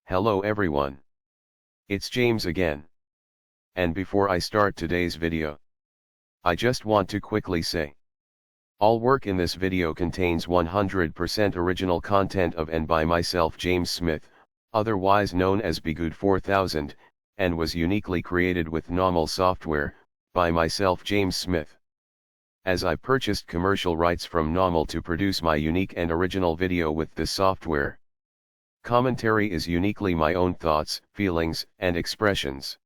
Hello everyone. It's James again. And before I start today's video, I just want to quickly say, all work in this video contains 100% original content of and by myself James Smith, otherwise known as Bgood 4000, and was uniquely created with NAWMAL software, by myself James Smith. As I purchased commercial rights from NAWMAL to produce my unique and original video with this software. Commentary is uniquely my own thoughts, feelings, and expressions.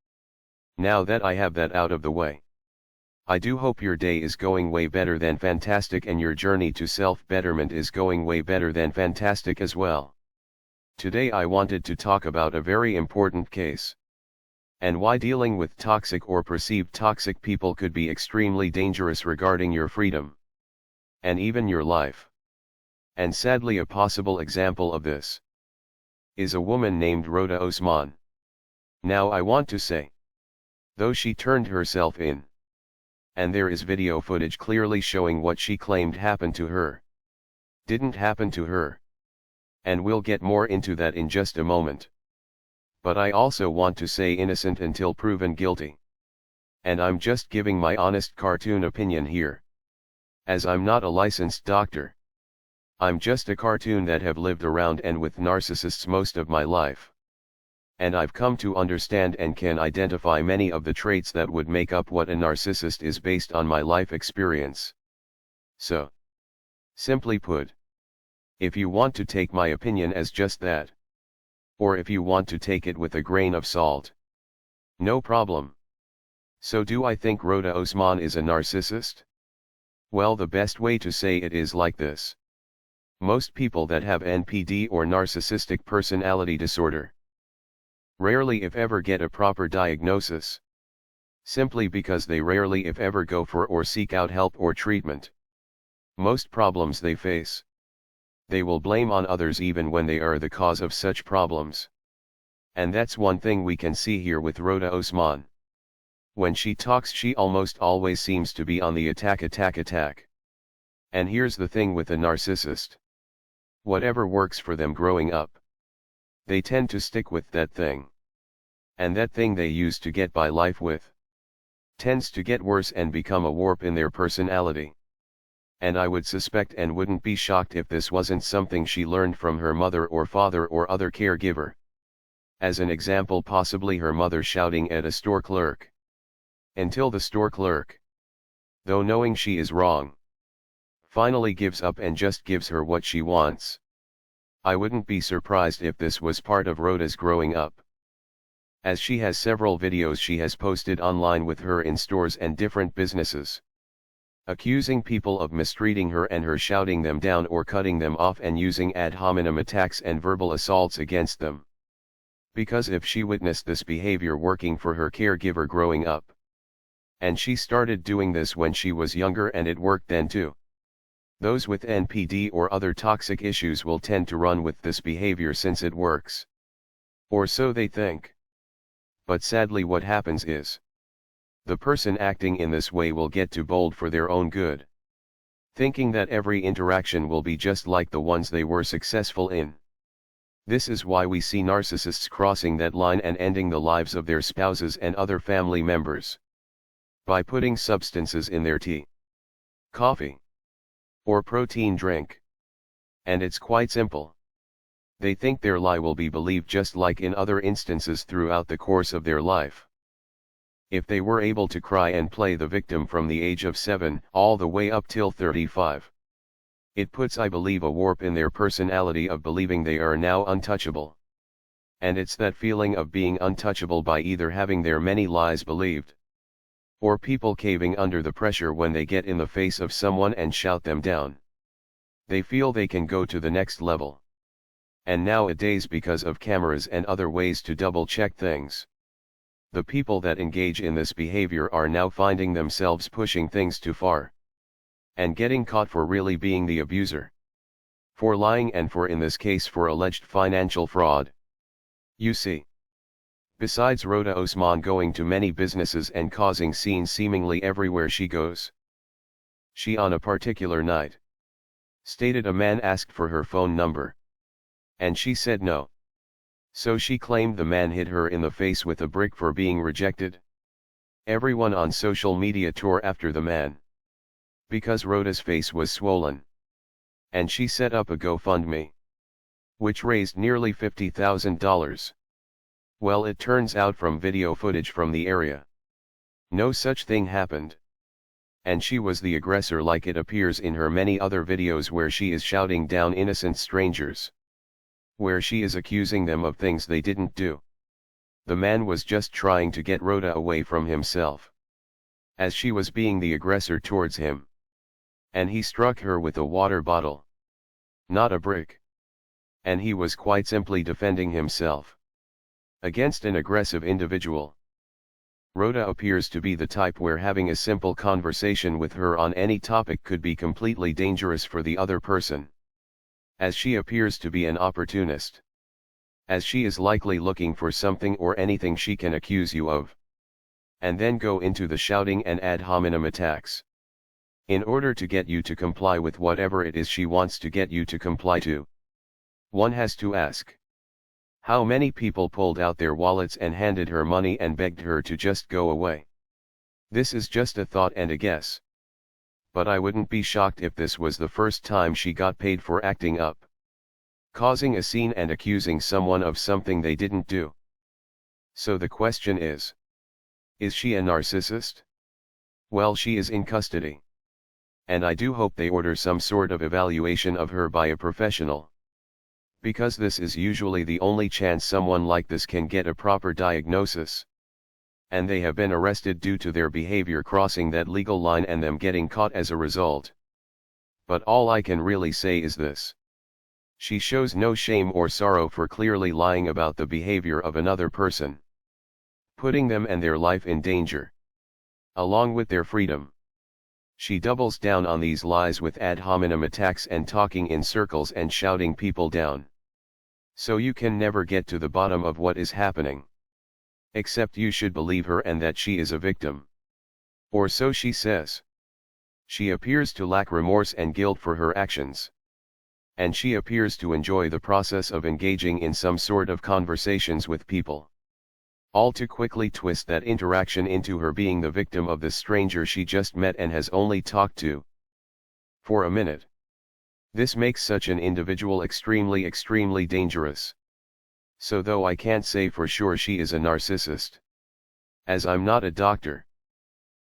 Now that I have that out of the way, I do hope your day is going way better than fantastic and your journey to self-betterment is going way better than fantastic as well. Today I wanted to talk about a very important case, and why dealing with toxic or perceived toxic people could be extremely dangerous regarding your freedom, and even your life. And sadly a possible example of this is a woman named Roda Osman. Now I want to say, though she turned herself in, and there is video footage clearly showing what she claimed happened to her, didn't happen to her. And we'll get more into that in just a moment. But I also want to say innocent until proven guilty. And I'm just giving my honest cartoon opinion here, as I'm not a licensed doctor. I'm just a cartoon that have lived around and with narcissists most of my life. And I've come to understand and can identify many of the traits that would make up what a narcissist is based on my life experience. So, simply put, if you want to take my opinion as just that, or if you want to take it with a grain of salt, no problem. So do I think Roda Osman is a narcissist? Well, the best way to say it is like this. Most people that have NPD or narcissistic personality disorder rarely if ever get a proper diagnosis, simply because they rarely if ever go for or seek out help or treatment. Most problems they face, they will blame on others even when they are the cause of such problems. And that's one thing we can see here with Roda Osman. When she talks she almost always seems to be on the attack. And here's the thing with a narcissist. Whatever works for them growing up, they tend to stick with that thing. And that thing they used to get by life with tends to get worse and become a warp in their personality. And I would suspect and wouldn't be shocked if this wasn't something she learned from her mother or father or other caregiver. As an example, possibly her mother shouting at a store clerk, until the store clerk, though knowing she is wrong, finally gives up and just gives her what she wants. I wouldn't be surprised if this was part of Roda's growing up, as she has several videos she has posted online with her in stores and different businesses, accusing people of mistreating her and her shouting them down or cutting them off and using ad hominem attacks and verbal assaults against them. Because if she witnessed this behavior working for her caregiver growing up, and she started doing this when she was younger and it worked then too, those with NPD or other toxic issues will tend to run with this behavior since it works. Or so they think. But sadly what happens is, the person acting in this way will get too bold for their own good, thinking that every interaction will be just like the ones they were successful in. This is why we see narcissists crossing that line and ending the lives of their spouses and other family members, by putting substances in their tea, coffee, or protein drink. And it's quite simple. They think their lie will be believed just like in other instances throughout the course of their life. If they were able to cry and play the victim from the age of 7 all the way up till 35, it puts, I believe, a warp in their personality of believing they are now untouchable. And it's that feeling of being untouchable by either having their many lies believed, or people caving under the pressure when they get in the face of someone and shout them down. They feel they can go to the next level. And nowadays, because of cameras and other ways to double-check things, the people that engage in this behavior are now finding themselves pushing things too far, and getting caught for really being the abuser, for lying, and for, in this case, for alleged financial fraud. You see, besides Roda Osman going to many businesses and causing scenes seemingly everywhere she goes, she on a particular night stated a man asked for her phone number, and she said no. So she claimed the man hit her in the face with a brick for being rejected. Everyone on social media tore after the man, because Roda's face was swollen. And she set up a GoFundMe, which raised nearly $50,000. Well, it turns out from video footage from the area, no such thing happened. And she was the aggressor, like it appears in her many other videos where she is shouting down innocent strangers, where she is accusing them of things they didn't do. The man was just trying to get Roda away from himself, as she was being the aggressor towards him. And he struck her with a water bottle, not a brick. And he was quite simply defending himself against an aggressive individual. Roda appears to be the type where having a simple conversation with her on any topic could be completely dangerous for the other person, as she appears to be an opportunist, as she is likely looking for something or anything she can accuse you of, and then go into the shouting and ad hominem attacks, in order to get you to comply with whatever it is she wants to get you to comply to. One has to ask, how many people pulled out their wallets and handed her money and begged her to just go away? This is just a thought and a guess. But I wouldn't be shocked if this was the first time she got paid for acting up, causing a scene and accusing someone of something they didn't do. So the question is she a narcissist? Well, she is in custody, and I do hope they order some sort of evaluation of her by a professional, because this is usually the only chance someone like this can get a proper diagnosis. And they have been arrested due to their behavior crossing that legal line and them getting caught as a result. But all I can really say is this: she shows no shame or sorrow for clearly lying about the behavior of another person, putting them and their life in danger, along with their freedom. She doubles down on these lies with ad hominem attacks and talking in circles and shouting people down. So you can never get to the bottom of what is happening. Except you should believe her and that she is a victim. Or so she says. She appears to lack remorse and guilt for her actions. And she appears to enjoy the process of engaging in some sort of conversations with people, all to quickly twist that interaction into her being the victim of the stranger she just met and has only talked to for a minute. This makes such an individual extremely, extremely dangerous. So though I can't say for sure she is a narcissist, as I'm not a doctor,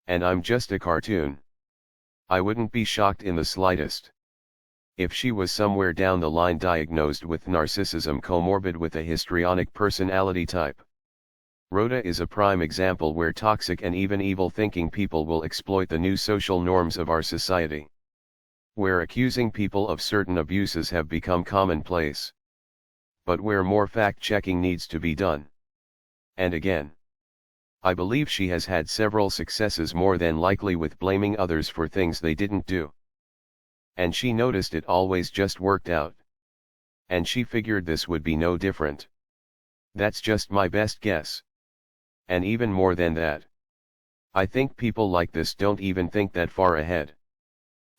and I'm just a cartoon, I wouldn't be shocked in the slightest if she was somewhere down the line diagnosed with narcissism comorbid with a histrionic personality type. Roda is a prime example where toxic and even evil-thinking people will exploit the new social norms of our society, where accusing people of certain abuses have become commonplace, but where more fact-checking needs to be done. And again, I believe she has had several successes, more than likely with blaming others for things they didn't do. And she noticed it always just worked out, and she figured this would be no different. That's just my best guess. And even more than that, I think people like this don't even think that far ahead,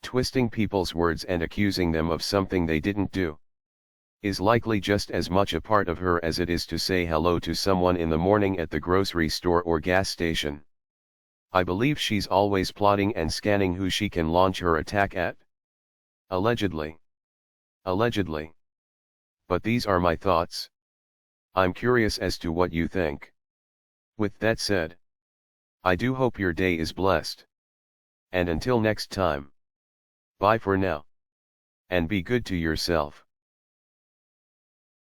twisting people's words and accusing them of something they didn't do is likely just as much a part of her as it is to say hello to someone in the morning at the grocery store or gas station. I believe she's always plotting and scanning who she can launch her attack at. Allegedly. Allegedly. But these are my thoughts. I'm curious as to what you think. With that said, I do hope your day is blessed. And until next time, bye for now. And be good to yourself.